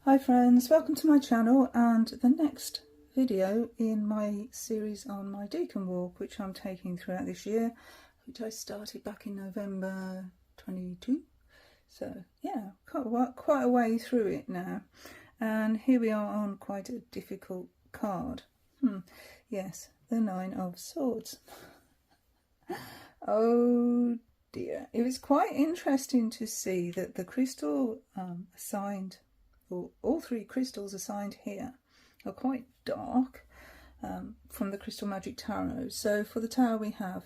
Hi friends, welcome to my channel and the next video in my series on my Decan walk, which I'm taking throughout this year, which I started back in November 22. So yeah, quite a way through it now, and here we are on quite a difficult card. Yes, the Nine of Swords. Oh dear, it was quite interesting to see that the crystal assigned, or all three crystals assigned here, are quite dark from the Crystal Magic Tarot. So for the Tower we have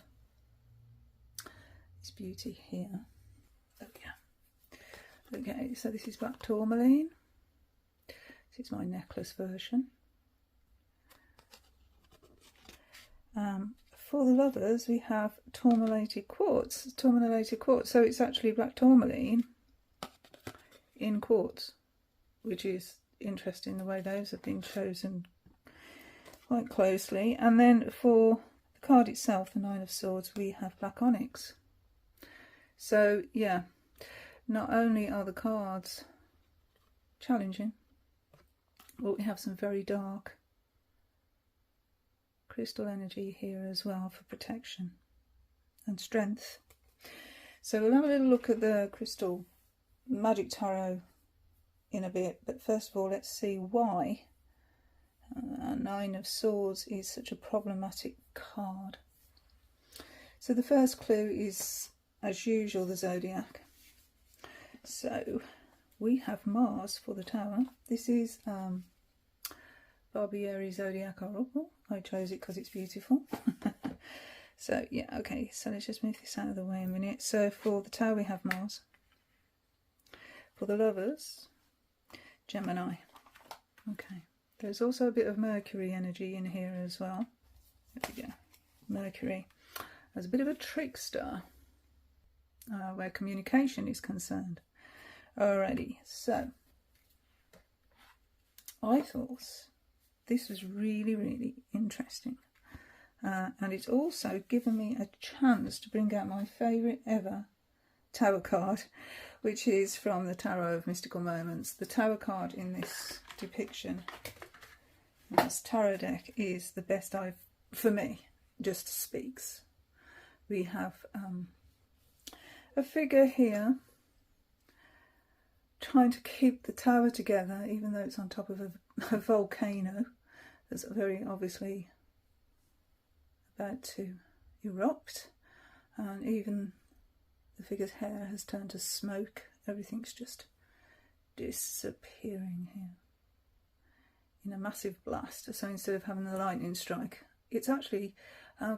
this beauty here. Oh yeah. Okay, so this is black tourmaline. This is my necklace version. For the Lovers we have tourmalated quartz. So it's actually black tourmaline in quartz, which is interesting the way those have been chosen quite closely. And then for the card itself, the Nine of Swords, we have black onyx. So yeah, not only are the cards challenging, but we have some very dark crystal energy here as well for protection and strength. So we'll have a little look at the Crystal Magic Tarot in a bit, but first of all let's see why Nine of Swords is such a problematic card. So the first clue is, as usual, the Zodiac. So we have Mars for the Tower. This is Barbieri Zodiac Oracle. I chose it because it's beautiful. So yeah, okay, so let's just move this out of the way a minute. So for the Tower we have Mars. For the Lovers, Gemini. Okay, there's also a bit of Mercury energy in here as well. There we go. Mercury as a bit of a trickster where communication is concerned. Alrighty, so I thought this was really interesting, and it's also given me a chance to bring out my favourite ever Tower card, which is from the Tarot of Mystical Moments. The Tower card in this depiction, this tarot deck, is the best for me, just speaks. We have a figure here trying to keep the tower together, even though it's on top of a volcano that's very obviously about to erupt, and even the figure's hair has turned to smoke. Everything's just disappearing here in a massive blast. So instead of having the lightning strike, it's actually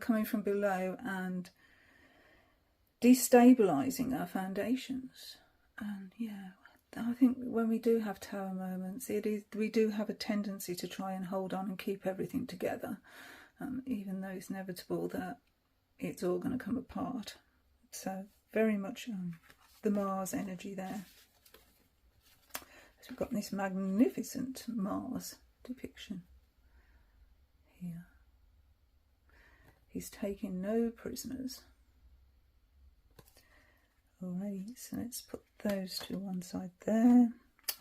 coming from below and destabilising our foundations. And yeah, I think when we do have tower moments, we do have a tendency to try and hold on and keep everything together, even though it's inevitable that it's all going to come apart. So very much the Mars energy there. So we've got this magnificent Mars depiction here. He's taking no prisoners. Alright, so let's put those to one side there.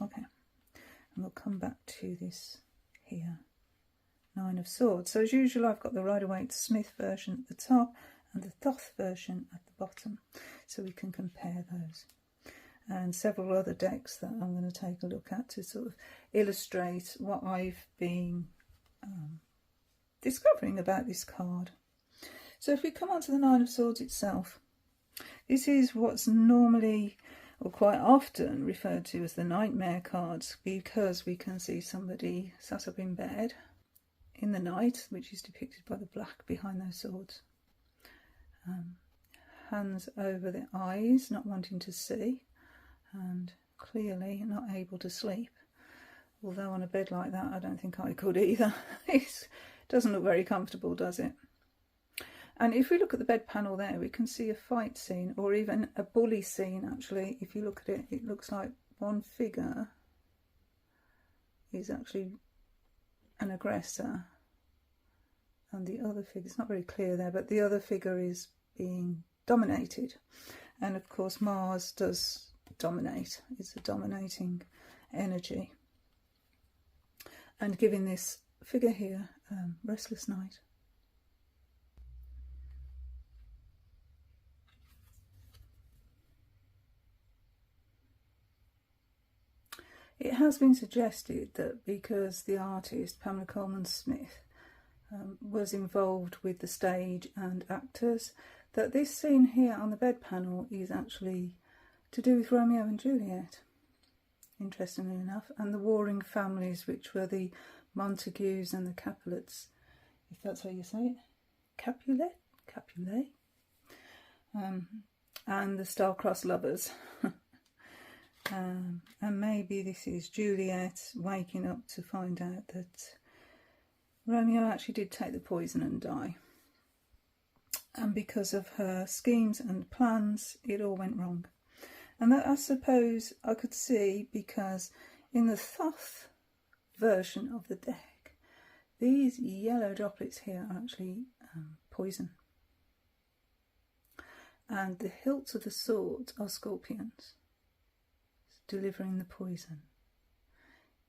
Okay, and we'll come back to this here. Nine of Swords. So as usual, I've got the Rider-Waite Smith version at the top and the Thoth version at the bottom, so we can compare those. And several other decks that I'm going to take a look at to sort of illustrate what I've been discovering about this card. So if we come on to the Nine of Swords itself, this is what's normally, or quite often, referred to as the nightmare cards, because we can see somebody sat up in bed in the night, which is depicted by the black behind those swords. Hands over the eyes, not wanting to see, and clearly not able to sleep. Although on a bed like that, I don't think I could either. It doesn't look very comfortable, does it? And if we look at the bed panel there, we can see a fight scene, or even a bully scene actually. If you look at it, it looks like one figure is actually an aggressor, and the other figure, it's not very clear there, but the other figure is being dominated. And of course Mars does dominate, it's a dominating energy. and giving this figure here restless night. It has been suggested that because the artist Pamela Coleman-Smith was involved with the stage and actors, that this scene here on the bed panel is actually to do with Romeo and Juliet, interestingly enough, and the warring families, which were the Montagues and the Capulets, if that's how you say it, Capulet, and the star-crossed lovers. And maybe this is Juliet waking up to find out that Romeo actually did take the poison and die. And because of her schemes and plans, it all went wrong. And that, I suppose, I could see because in the Thoth version of the deck, these yellow droplets here are actually poison. And the hilts of the swords are scorpions, delivering the poison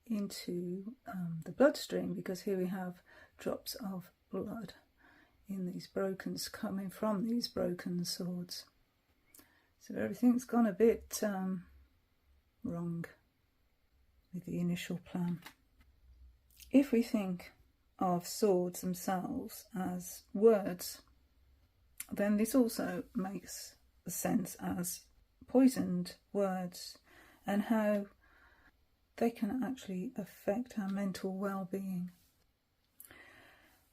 into the bloodstream, because here we have drops of blood in these broken, coming from these broken swords. So everything's gone a bit wrong with the initial plan. If we think of swords themselves as words, then this also makes sense as poisoned words, and how they can actually affect our mental well-being.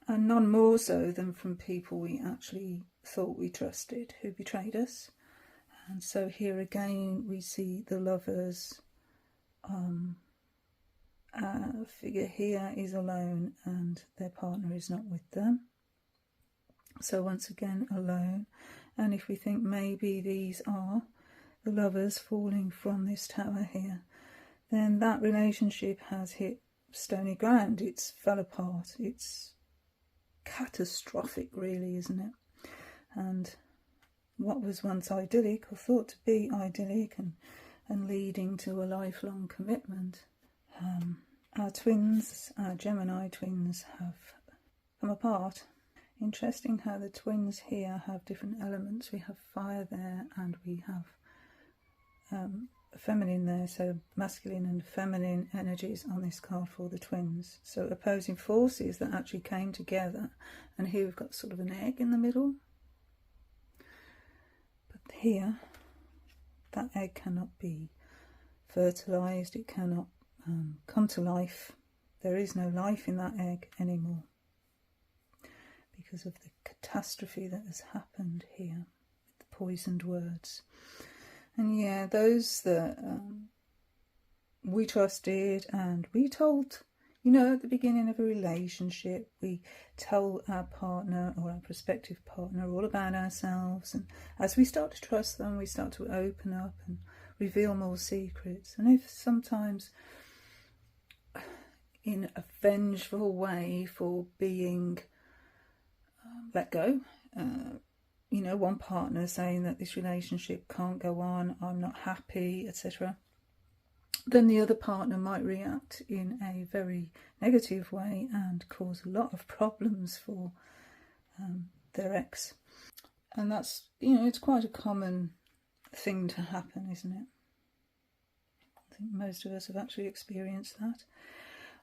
And none more so than from people we actually thought we trusted, who betrayed us. And so here again we see the lovers. Our figure here is alone and their partner is not with them. So once again, alone. And if we think maybe these are the lovers falling from this tower here, then that relationship has hit stony ground. It's fell apart. It's catastrophic, really, isn't it? And what was once idyllic, or thought to be idyllic, and leading to a lifelong commitment, our twins, our Gemini twins, have come apart. Interesting how the twins here have different elements. We have fire there, and we have feminine there, so masculine and feminine energies on this card for the twins. So opposing forces that actually came together, and here we've got sort of an egg in the middle. But here, that egg cannot be fertilised, it cannot come to life. There is no life in that egg anymore because of the catastrophe that has happened here with the poisoned words. And yeah, those that we trusted and we told, you know, at the beginning of a relationship, we tell our partner or our prospective partner all about ourselves. And as we start to trust them, we start to open up and reveal more secrets. And if sometimes in a vengeful way for being let go, you know, one partner saying that this relationship can't go on, I'm not happy, etc., then the other partner might react in a very negative way and cause a lot of problems for their ex. And that's, you know, it's quite a common thing to happen, isn't it? I think most of us have actually experienced that.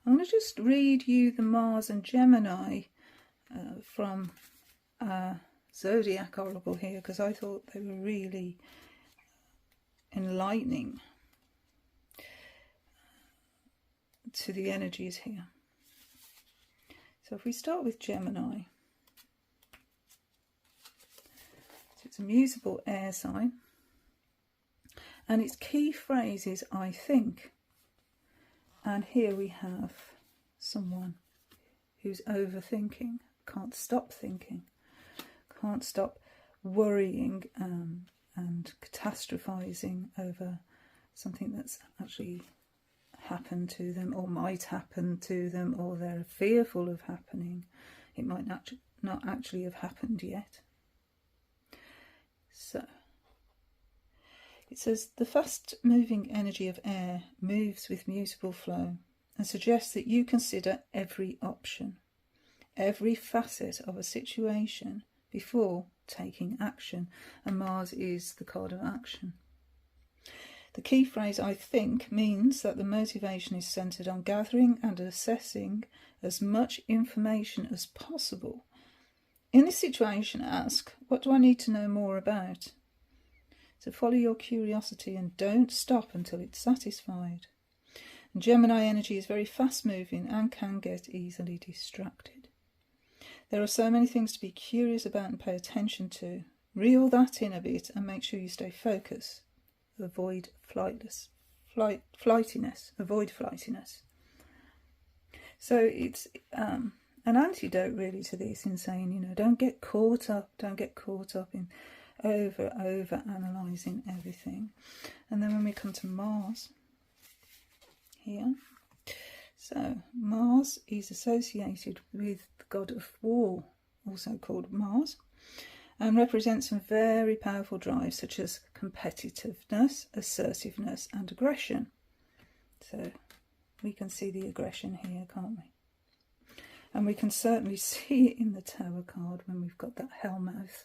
I'm going to just read you the Mars and Gemini from Zodiac Oracle here, because I thought they were really enlightening to the energies here. So if we start with Gemini, so it's a mutable air sign, and its key phrase is I think. And here we have someone who's overthinking, can't stop thinking, can't stop worrying and catastrophizing over something that's actually happened to them or might happen to them, or they're fearful of happening. It might not actually have happened yet. So it says the fast moving energy of air moves with mutable flow and suggests that you consider every option, every facet of a situation before taking action. And Mars is the card of action. The key phrase, I think, means that the motivation is centred on gathering and assessing as much information as possible. In this situation, ask, what do I need to know more about? So follow your curiosity and don't stop until it's satisfied. And Gemini energy is very fast-moving and can get easily distracted. There are so many things to be curious about and pay attention to. Reel that in a bit and make sure you stay focused. Avoid flightiness. Avoid flightiness. So it's an antidote really to this, in saying, you know, don't get caught up in over analysing everything. And then when we come to Mars here, so Mars is associated with the god of war, also called Mars, and represents some very powerful drives such as competitiveness, assertiveness and aggression. So we can see the aggression here, can't we? And we can certainly see it in the Tower card when we've got that hellmouth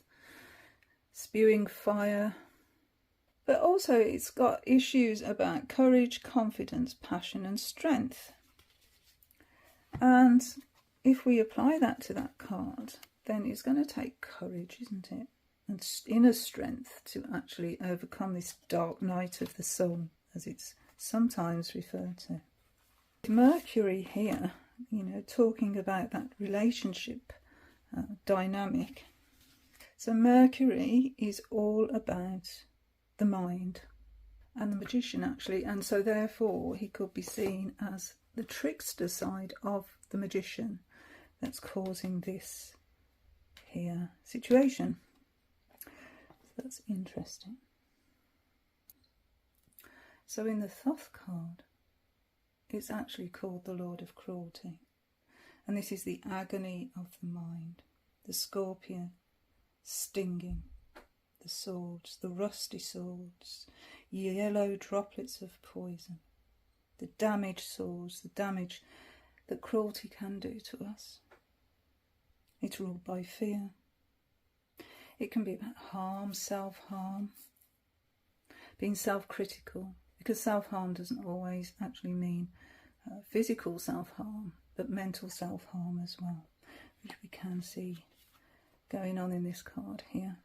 spewing fire. But also it's got issues about courage, confidence, passion and strength. And if we apply that to that card, then it's going to take courage, isn't it? And inner strength to actually overcome this dark night of the soul, as it's sometimes referred to. Mercury here, you know, talking about that relationship dynamic. So Mercury is all about the mind and the magician, actually, and so therefore he could be seen as the trickster side of the magician that's causing this here situation. So that's interesting. So in the Thoth card, it's actually called the Lord of Cruelty, and this is the agony of the mind, the scorpion stinging, the swords, the rusty swords, yellow droplets of poison, the damaged swords, the damage that cruelty can do to us. It's ruled by fear. It can be about harm, self-harm, being self-critical, because self-harm doesn't always actually mean physical self-harm, but mental self-harm as well, which we can see going on in this card here.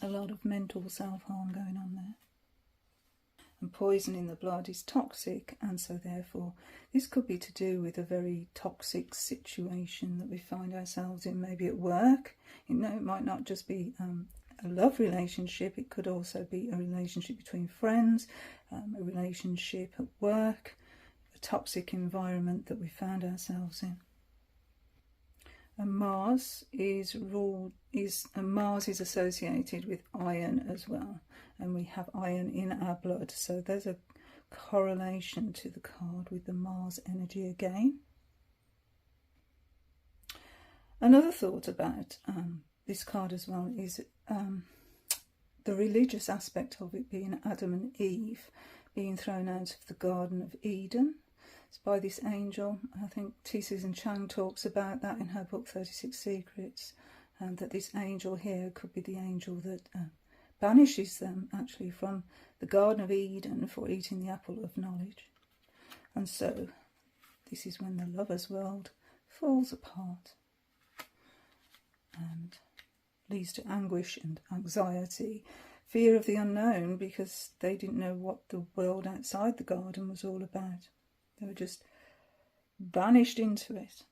A lot of mental self-harm going on there. And poison in the blood is toxic, and so therefore this could be to do with a very toxic situation that we find ourselves in, maybe at work. You know, it might not just be a love relationship, it could also be a relationship between friends, a relationship at work, a toxic environment that we found ourselves in. And Mars is associated with iron as well, and we have iron in our blood, so there's a correlation to the card with the Mars energy again. Another thought about this card as well is the religious aspect of it, being Adam and Eve being thrown out of the Garden of Eden. It's by this angel. I think Susan Chang talks about that in her book 36 Secrets, and that this angel here could be the angel that banishes them actually from the Garden of Eden for eating the apple of knowledge. And so this is when the lover's world falls apart and leads to anguish and anxiety, fear of the unknown, because they didn't know what the world outside the garden was all about. They were just banished into it.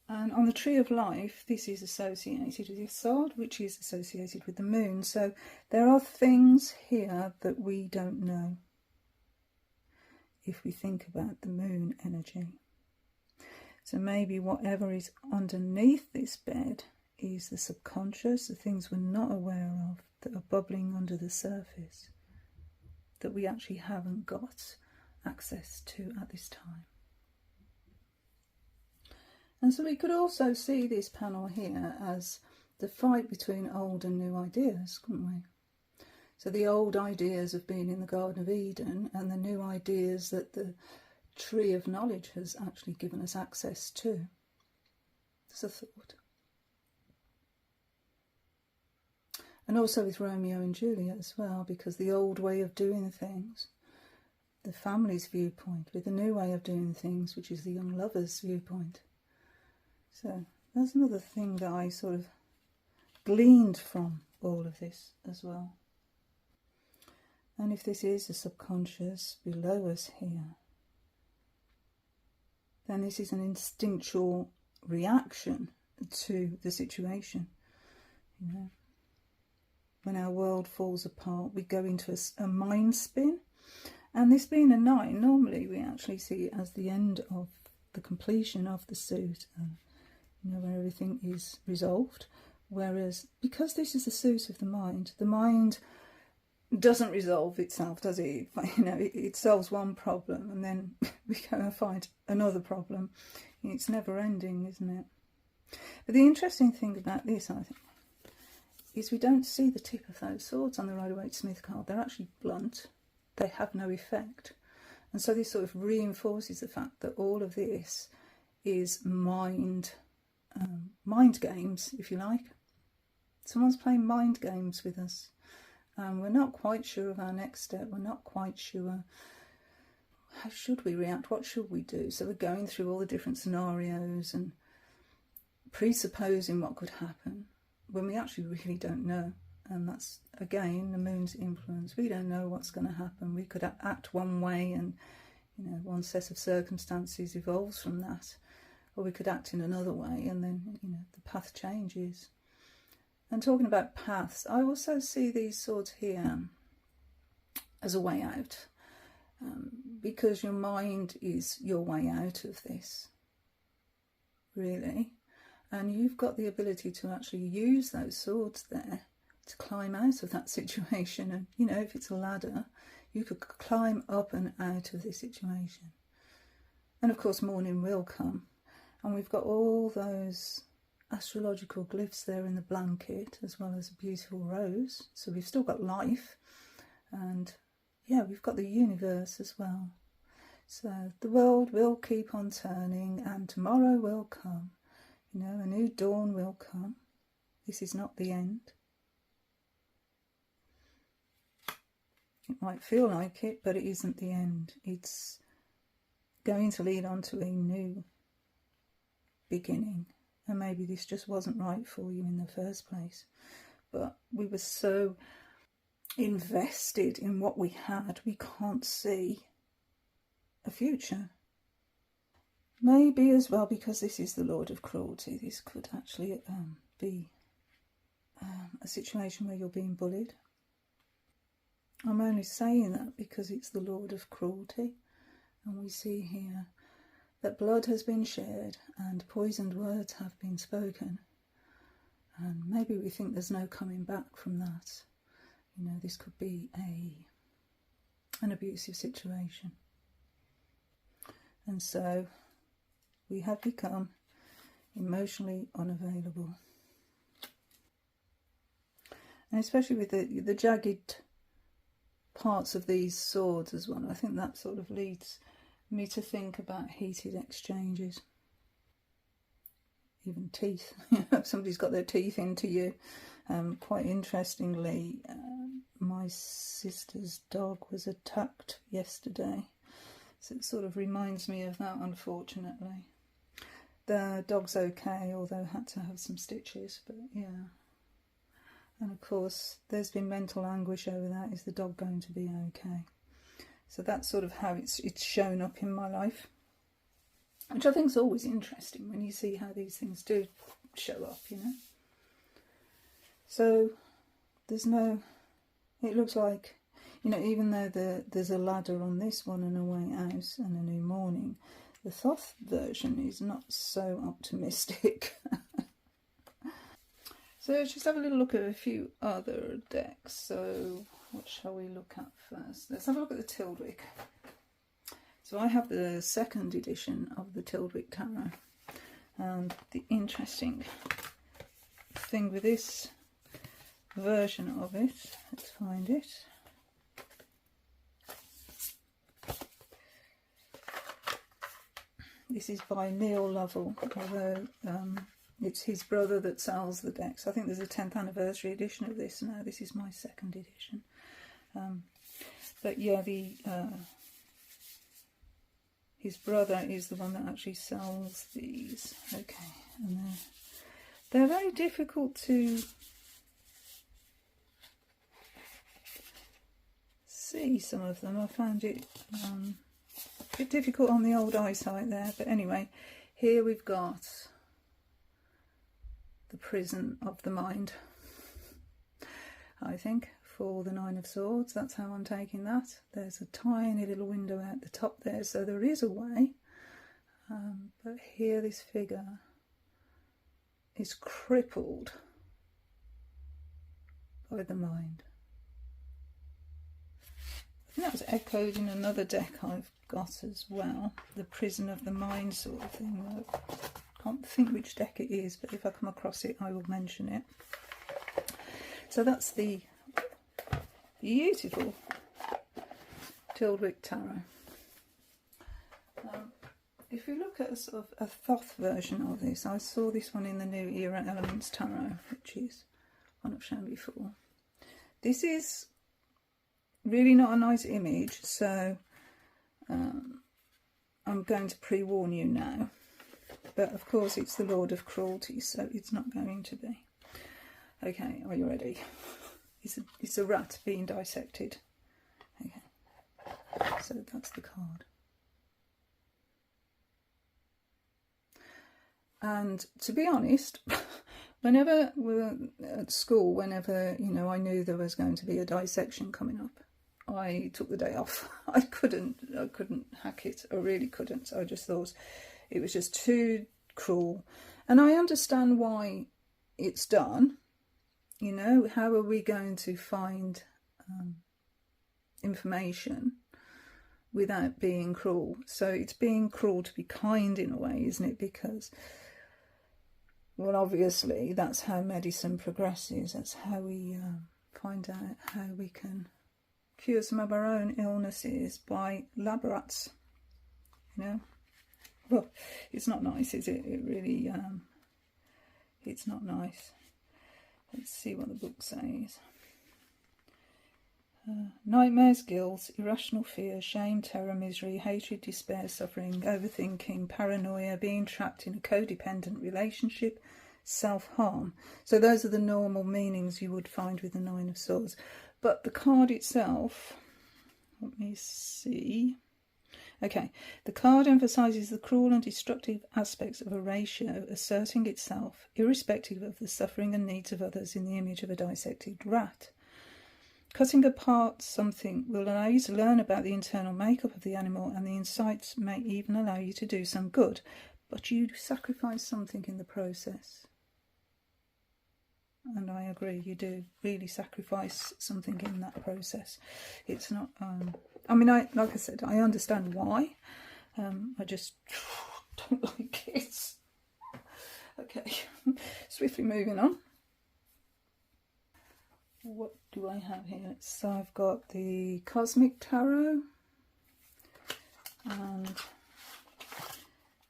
And on the Tree of Life, this is associated with Yesod, which is associated with the moon. So there are things here that we don't know if we think about the moon energy. So maybe whatever is underneath this bed is the subconscious, the things we're not aware of that are bubbling under the surface, that we actually haven't got access to at this time. And so we could also see this panel here as the fight between old and new ideas, couldn't we? So the old ideas of being in the Garden of Eden and the new ideas that the tree of knowledge has actually given us access to. It's a thought. And also with Romeo and Juliet as well, because the old way of doing things, the family's viewpoint, with the new way of doing things, which is the young lover's viewpoint. So that's another thing that I sort of gleaned from all of this as well. And if this is a subconscious below us here, then this is an instinctual reaction to the situation. You know, when our world falls apart, we go into a mind spin. And this being a 9, normally we actually see it as the end of the completion of the suit, you know, where everything is resolved. Whereas, because this is the suit of the mind doesn't resolve itself, does it? You know, it solves one problem and then we go and find another problem. It's never ending, isn't it? But the interesting thing about this, I think, is we don't see the tip of those swords on the Rider-Waite-Smith card. They're actually blunt. They have no effect. And so this sort of reinforces the fact that all of this is mind games, if you like. Someone's playing mind games with us. And we're not quite sure of our next step. We're not quite sure how should we react, what should we do. So we're going through all the different scenarios and presupposing what could happen when we actually really don't know. And that's, again, the moon's influence. We don't know what's going to happen. We could act one way and, you know, one set of circumstances evolves from that. Or we could act in another way and then, you know, the path changes. And talking about paths, I also see these swords here as a way out. Because your mind is your way out of this, really. And you've got the ability to actually use those swords there to climb out of that situation. And, you know, if it's a ladder, you could climb up and out of this situation. And, of course, morning will come. And we've got all those astrological glyphs there in the blanket, as well as a beautiful rose. So we've still got life. And, yeah, we've got the universe as well. So the world will keep on turning and tomorrow will come. You know, a new dawn will come. This is not the end. It might feel like it, but it isn't the end. It's going to lead on to a new beginning. And maybe this just wasn't right for you in the first place. But we were so invested in what we had, we can't see a future. Maybe as well, because this is the Lord of Cruelty, this could actually be a situation where you're being bullied. I'm only saying that because it's the Lord of Cruelty, and we see here that blood has been shed and poisoned words have been spoken, and maybe we think there's no coming back from that. You know, this could be an abusive situation. And so we have become emotionally unavailable. And especially with the jagged parts of these swords as well, I think that sort of leads me to think about heated exchanges. Even teeth. If somebody's got their teeth into you. Quite interestingly, my sister's dog was attacked yesterday. So it sort of reminds me of that, unfortunately. The dog's okay, although had to have some stitches, but yeah. And of course, there's been mental anguish over that. Is the dog going to be okay? So that's sort of how it's shown up in my life. Which I think is always interesting when you see how these things do show up, you know. So there's no, it looks like, you know, even though there's a ladder on this one and a way out and a new morning, the Thoth version is not so optimistic. So let's just have a little look at a few other decks. So what shall we look at first? Let's have a look at the Tyldwick. So I have the second edition of the Tyldwick Tarot. And the interesting thing with this version of it. Let's find it. This is by Neil Lovell, although it's his brother that sells the decks. I think there's a 10th anniversary edition of this. No, this is my 2nd edition. But yeah, his brother is the one that actually sells these. Okay, and they're very difficult to see, some of them. I found it a bit difficult on the old eyesight there, but anyway, here we've got the prison of the mind, I think, for the Nine of Swords. That's how I'm taking that. There's a tiny little window at the top there, so there is a way, but here this figure is crippled by the mind. I think that was echoed in another deck I've got as well, the prison of the mind sort of thing. I can't think which deck it is, but if I come across it I will mention it. So that's the beautiful Tyldwick Tarot. If we look at a sort of a Thoth version of this, I saw this one in the New Era Elements Tarot, which is one I've shown before. This is really not a nice image, so I'm going to pre-warn you now. But of course it's the Lord of Cruelty, so it's not going to be. Okay, are you ready? It's a rat being dissected. Okay, so that's the card. And to be honest, whenever we were at school, whenever, you know, I knew there was going to be a dissection coming up, I took the day off. I couldn't hack it. I really couldn't. I just thought it was just too cruel. And I understand why it's done. You know, how are we going to find information without being cruel? So it's being cruel to be kind in a way, isn't it? Because, well, obviously that's how medicine progresses. That's how we find out how we can cure some of our own illnesses by lab rats, you know. Well, it's not nice, is it? It really, it's not nice. Let's see what the book says. Nightmares, guilt, irrational fear, shame, terror, misery, hatred, despair, suffering, overthinking, paranoia, being trapped in a codependent relationship, self-harm. So those are the normal meanings you would find with the Nine of Swords. But the card itself, let me see. Okay, the card emphasises the cruel and destructive aspects of a ratio asserting itself, irrespective of the suffering and needs of others, in the image of a dissected rat. Cutting apart something will allow you to learn about the internal makeup of the animal, and the insights may even allow you to do some good, but you sacrifice something in the process. And I agree, you do really sacrifice something in that process. It's not, I mean, like I said, I understand why. I just don't like it. Okay, swiftly moving on. What do I have here? So I've got the Cosmic Tarot, and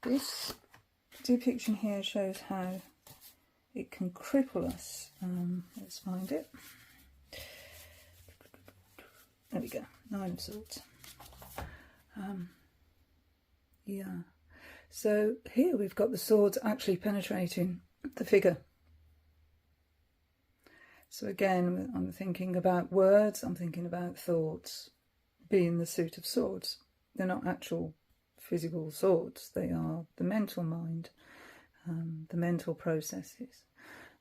this depiction here shows how it can cripple us. Let's find it. There we go, Nine of Swords. Yeah, so here we've got the swords actually penetrating the figure. So again, I'm thinking about words, I'm thinking about thoughts being the suit of swords. They're not actual physical swords, they are the mental mind, the mental processes.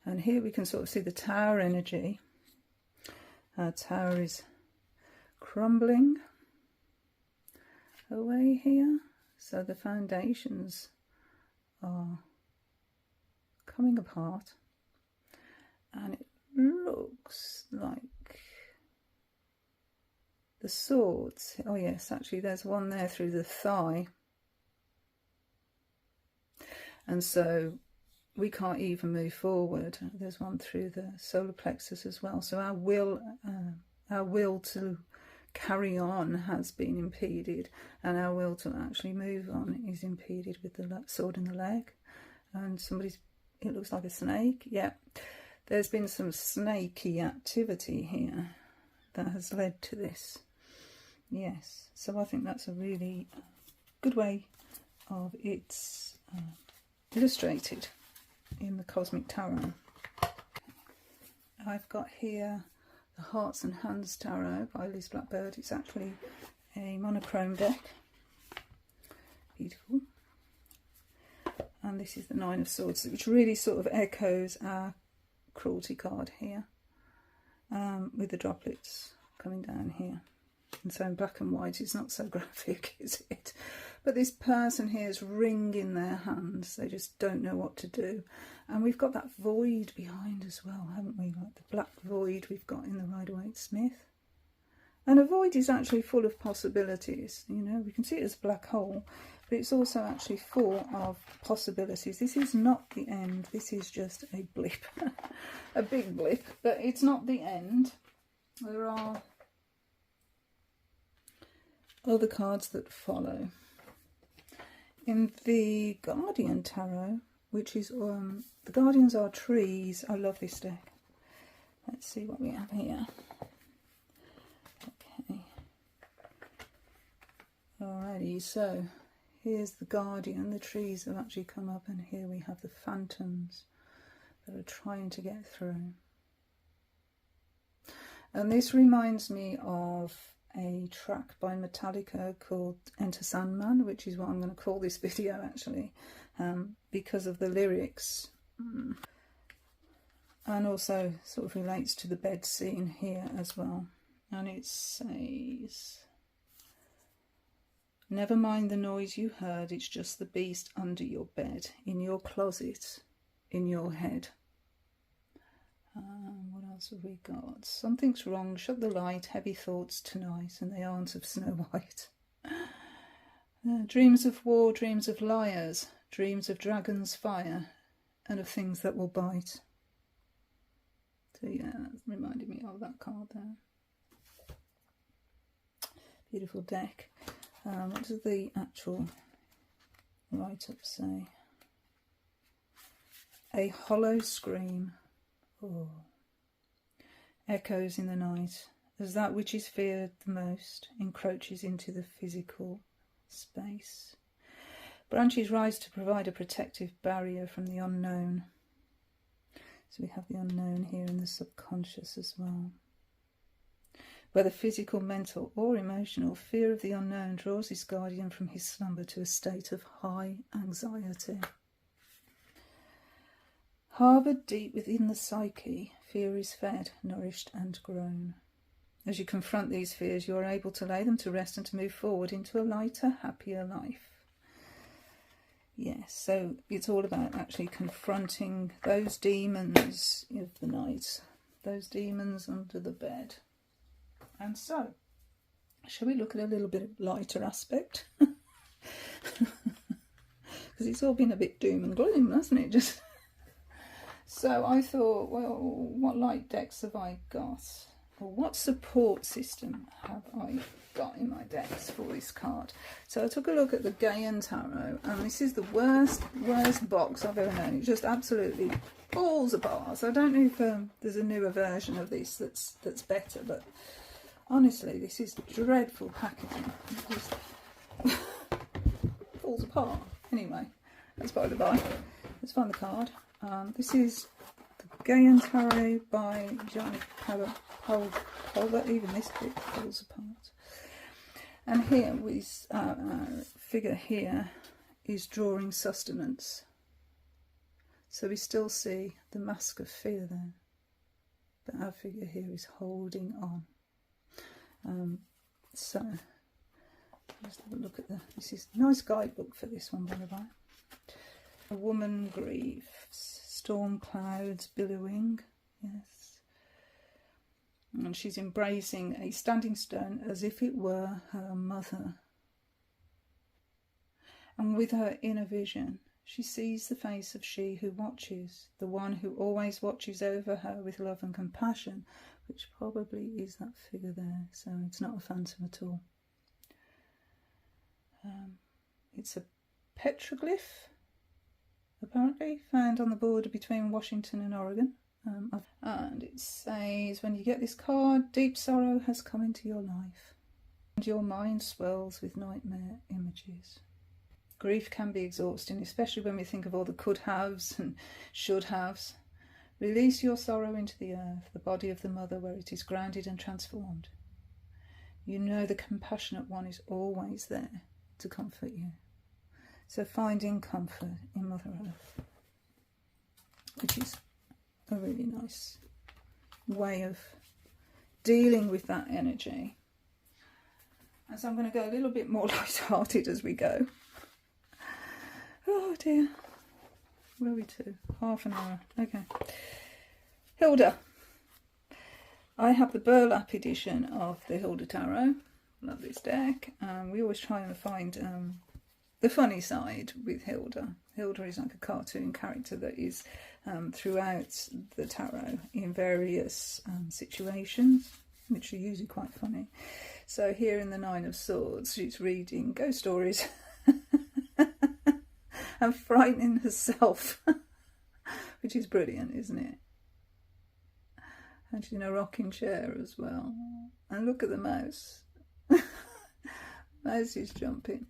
And here we can sort of see the tower energy. Tower is crumbling away here. So the foundations are coming apart. And it looks like the swords. Oh yes, actually there's one there through the thigh. And so we can't even move forward. There's one through the solar plexus as well. So our will to carry on has been impeded, and our will to actually move on is impeded with the sword in the leg. And it looks like a snake. Yeah, there's been some snaky activity here that has led to this. Yes, so I think that's a really good way of it's illustrated in the Cosmic Tarot. I've got here the Hearts and Hands Tarot by Liz Blackbird. It's actually a monochrome deck. Beautiful. And this is the Nine of Swords, which really sort of echoes our cruelty card here, with the droplets coming down here. And so in black and white it's not so graphic, is it? But this person here is wringing their hands. They just don't know what to do. And we've got that void behind as well, haven't we? Like the black void we've got in the Rider-Waite Smith. And a void is actually full of possibilities. You know, we can see it as a black hole, but it's also actually full of possibilities. This is not the end. This is just a blip, a big blip, but it's not the end. There are other cards that follow. In the Guardian Tarot, which is, the Guardians are trees. I love this deck. Let's see what we have here. Okay. Alrighty, so here's the Guardian. The trees have actually come up, and here we have the phantoms that are trying to get through. And this reminds me of a track by Metallica called Enter Sandman, which is what I'm going to call this video actually, because of the lyrics, and also sort of relates to the bed scene here as well. And it says, never mind the noise you heard, it's just the beast under your bed, in your closet, in your head. What else have we got? Something's wrong, shut the light, heavy thoughts tonight, and they aren't of Snow White. Dreams of war, dreams of liars, dreams of dragons' fire, and of things that will bite. So yeah, that reminded me of that card there. Beautiful deck. What does the actual write-up say? A hollow scream. Oh. Echoes in the night, as that which is feared the most encroaches into the physical space. Branches rise to provide a protective barrier from the unknown. So we have the unknown here in the subconscious as well. Whether physical, mental or emotional, fear of the unknown draws his guardian from his slumber to a state of high anxiety. Harboured deep within the psyche, fear is fed, nourished and grown. As you confront these fears, you are able to lay them to rest and to move forward into a lighter, happier life. Yes, so it's all about actually confronting those demons of the night, those demons under the bed. And so, shall we look at a little bit of lighter aspect? Because it's all been a bit doom and gloom, hasn't it? Just so I thought, well, what light decks have I got? Or what support system have I got in my decks for this card? So I took a look at the Gaian Tarot, and this is the worst box I've ever known. It just absolutely falls apart. So I don't know if there's a newer version of this that's better, but honestly, this is dreadful packaging. It just falls apart. Anyway, that's by the by. Let's find the card. This is the Gaian Tarot by Decanic Tarot. Even this bit falls apart. And here, figure here is drawing sustenance. So we still see the mask of fear there. But our figure here is holding on. So, let's have a look at this is a nice guidebook for this one, by the way. A woman grieves, storm clouds billowing, yes. And she's embracing a standing stone as if it were her mother. And with her inner vision, She sees the face of she who watches, the one who always watches over her with love and compassion, which probably is that figure there, so it's not a phantom at all. It's a petroglyph, apparently, found on the border between Washington and Oregon. And it says, when you get this card, deep sorrow has come into your life, and your mind swells with nightmare images. Grief can be exhausting, especially when we think of all the could-haves and should-haves. Release your sorrow into the earth, the body of the mother, where it is grounded and transformed. You know the compassionate one is always there to comfort you. So finding comfort in Mother Earth, which is a really nice way of dealing with that energy. And so I'm going to go a little bit more light-hearted as we go. Oh dear, where are we to? Half an hour, okay. Hilda. I have the burlap edition of the Hilda Tarot. Love this deck. We always try and find the funny side with Hilda. Hilda is like a cartoon character that is throughout the tarot in various situations, which are usually quite funny. So here in the Nine of Swords, she's reading ghost stories and frightening herself, which is brilliant, isn't it? And she's in a rocking chair as well. And look at the mouse. Mouse is jumping.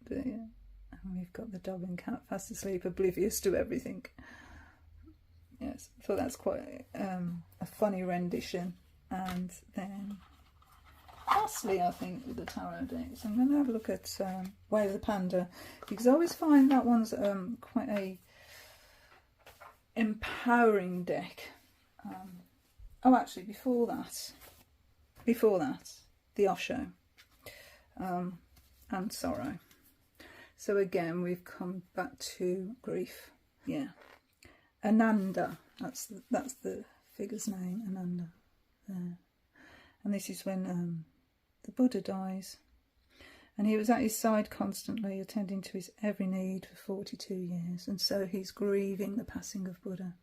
But yeah. And we've got the dog and cat fast asleep, oblivious to everything. Yes, I thought that's quite a funny rendition. And then lastly, I think, with the tarot decks, I'm going to have a look at Way of the Panda, because I always find that one's quite a empowering deck. Oh, actually, before that, the Osho and sorrow. So again, we've come back to grief. Yeah, Ananda. That's the figure's name, Ananda. There. And this is when the Buddha dies, and he was at his side constantly, attending to his every need for 42 years, and so he's grieving the passing of Buddha.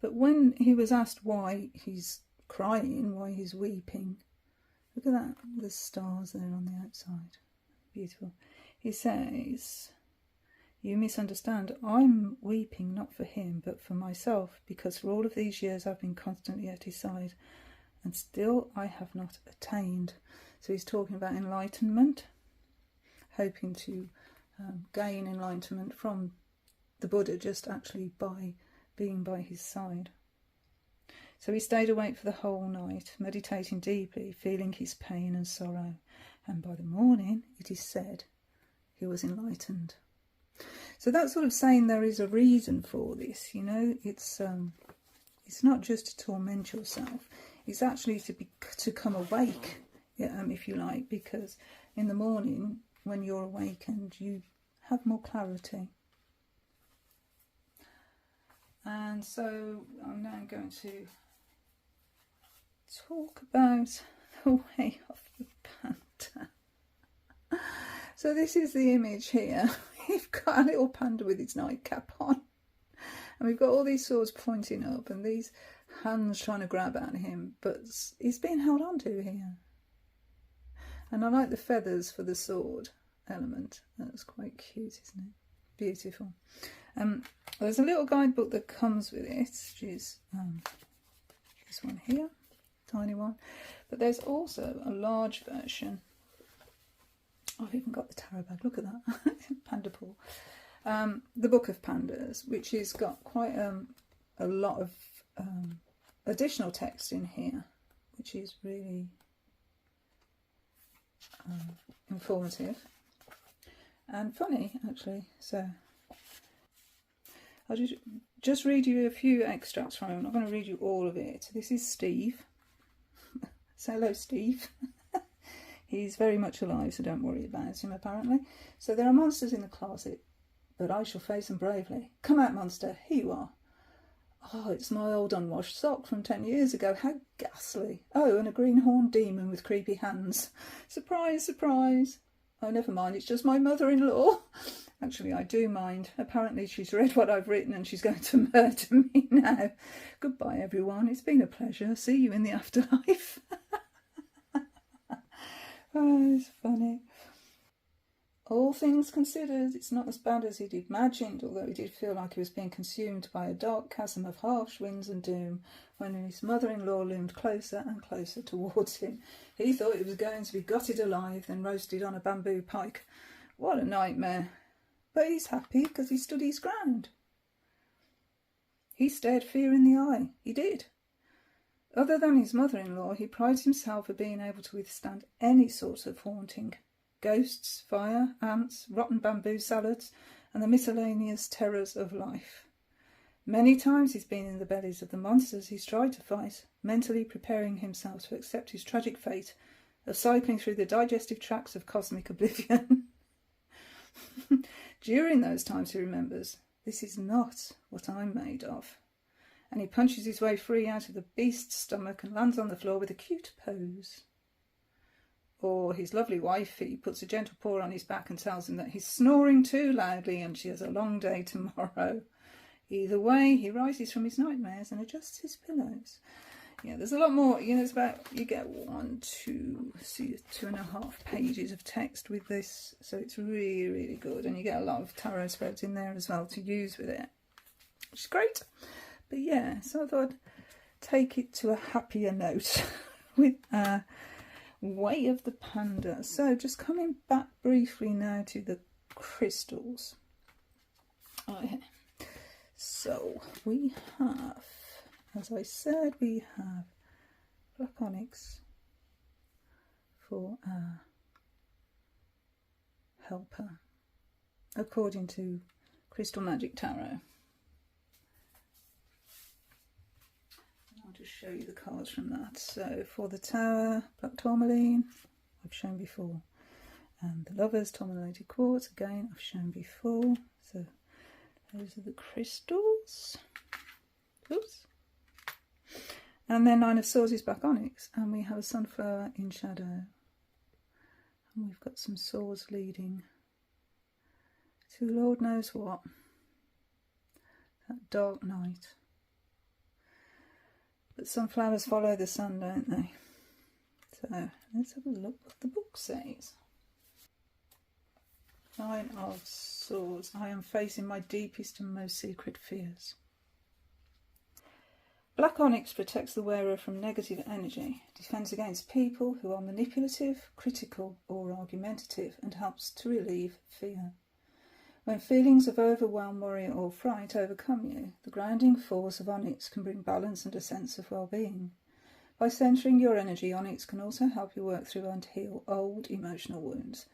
But when he was asked why he's crying, why he's weeping, look at that, the stars there on the outside, beautiful. He says, "You misunderstand, I'm weeping not for him, but for myself, because for all of these years I've been constantly at his side, and still I have not attained." So he's talking about enlightenment, hoping to gain enlightenment from the Buddha just actually by being by his side. So he stayed awake for the whole night, meditating deeply, feeling his pain and sorrow, and by the morning, it is said, he was enlightened. So that's sort of saying there is a reason for this, you know. It's not just to torment yourself, it's actually to come awake, if you like, because in the morning, when you're awakened, you have more clarity. And so I'm now going to talk about the Way of the Panda. So this is the image here. We've got a little panda with its nightcap on, and we've got all these swords pointing up and these hands trying to grab at him, but he's being held on to here. And I like the feathers for the sword element. That's quite cute, isn't it? Beautiful. There's a little guidebook that comes with it, which is this one here, tiny one. But there's also a large version. I've even got the tarot bag, look at that, Panda Pool. The Book of Pandas, which has got quite a lot of additional text in here, which is really informative and funny, actually. So I'll just read you a few extracts from it. I'm not going to read you all of it. This is Steve. Say hello, Steve. He's very much alive, so don't worry about him, apparently. So there are monsters in the closet, but I shall face them bravely. Come out, monster. Here you are. Oh, it's my old unwashed sock from 10 years ago. How ghastly. Oh, and a greenhorn demon with creepy hands. Surprise, surprise. Oh, never mind, it's just my mother-in-law. Actually, I do mind. Apparently she's read what I've written and she's going to murder me now. Goodbye, everyone. It's been a pleasure. See you in the afterlife. Oh, it's funny. All things considered, it's not as bad as he'd imagined, although he did feel like he was being consumed by a dark chasm of harsh winds and doom when his mother-in-law loomed closer and closer towards him. He thought he was going to be gutted alive, then roasted on a bamboo pike. What a nightmare. But he's happy because he stood his ground. He stared fear in the eye. He did. Other than his mother-in-law, he prides himself for being able to withstand any sort of haunting. Ghosts, fire, ants, rotten bamboo salads, and the miscellaneous terrors of life. Many times he's been in the bellies of the monsters he's tried to fight, mentally preparing himself to accept his tragic fate of cycling through the digestive tracts of cosmic oblivion. During those times he remembers, this is not what I'm made of. And he punches his way free out of the beast's stomach and lands on the floor with a cute pose. Or his lovely wife, he puts a gentle paw on his back and tells him that he's snoring too loudly and she has a long day tomorrow. Either way, he rises from his nightmares and adjusts his pillows. Yeah, there's a lot more. You know, it's about, you get 2.5 pages of text with this. So it's really, really good. And you get a lot of tarot spreads in there as well to use with it, which is great. But yeah, so I thought I'd take it to a happier note with Way of the Panda. So just coming back briefly now to the crystals. So we have, as I said, we have black onyx for our helper, according to Crystal Magic Tarot. I'll just show you the cards from that. So for the Tower, black tourmaline, I've shown before. And the Lovers, tourmalated quartz, again, I've shown before. So those are the crystals. Oops. And then Nine of Swords is black onyx. And we have a sunflower in shadow. And we've got some swords leading to Lord knows what. That dark night. But sunflowers follow the sun, don't they? So let's have a look what the book says. Nine of Swords. I am facing my deepest and most secret fears. Black onyx protects the wearer from negative energy, defends against people who are manipulative, critical or argumentative, and helps to relieve fear. When feelings of overwhelm, worry or fright overcome you, the grounding force of onyx can bring balance and a sense of well-being. By centering your energy, onyx can also help you work through and heal old emotional wounds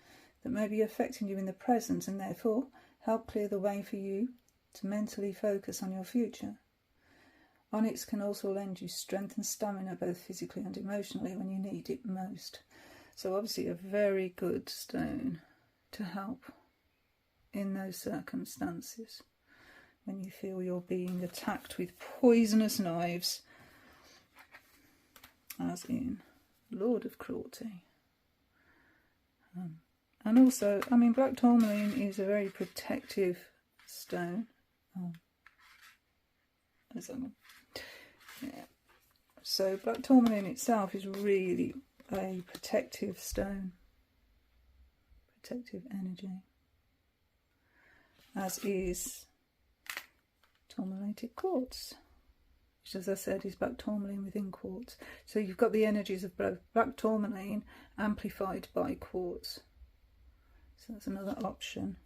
that may be affecting you in the present and therefore help clear the way for you to mentally focus on your future. Onyx can also lend you strength and stamina both physically and emotionally when you need it most. So obviously a very good stone to help in those circumstances when you feel you're being attacked with poisonous knives, as in Lord of Cruelty. And also, I mean, black tourmaline is a very protective stone. So black tourmaline itself is really a protective stone, protective energy, as is tourmalated quartz, which, as I said, is black tourmaline within quartz. So you've got the energies of both black tourmaline amplified by quartz. So that's another option.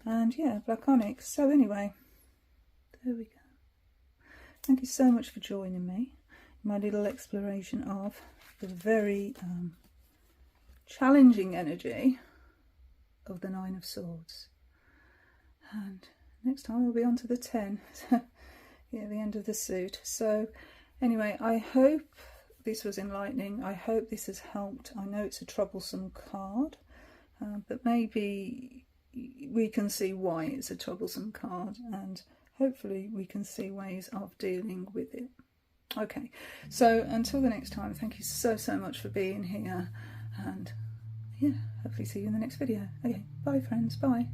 And yeah, black onyx. So anyway, there we go. Thank you so much for joining me in my little exploration of the very challenging energy of the Nine of Swords. And next time we'll be on to the 10. Yeah, the end of the suit. So anyway, I hope this was enlightening. I hope this has helped. I know it's a troublesome card, but maybe we can see why it's a troublesome card, and hopefully we can see ways of dealing with it. Okay, so until the next time, thank you so much for being here, and yeah, hopefully see you in the next video. Okay, bye friends, bye.